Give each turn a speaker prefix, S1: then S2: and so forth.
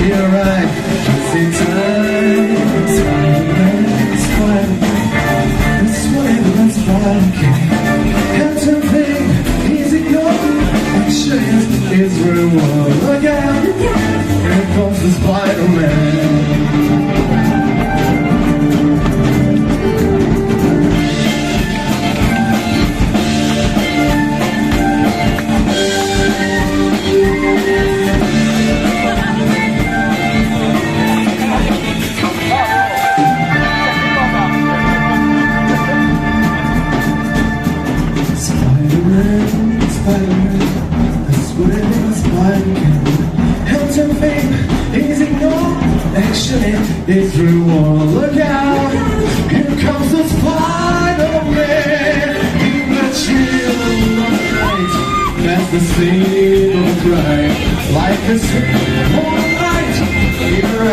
S1: You're right, just in time. Spider-Man's Spider-Man. This way, that's Spider-Man. Captain Pig, he's ignored. Action is reward. Look out, here comes the Spider-Man. It's reward, look out! Here comes the Spider-Man. In the chill of the night, that's the scene of crime. Like a single night, you're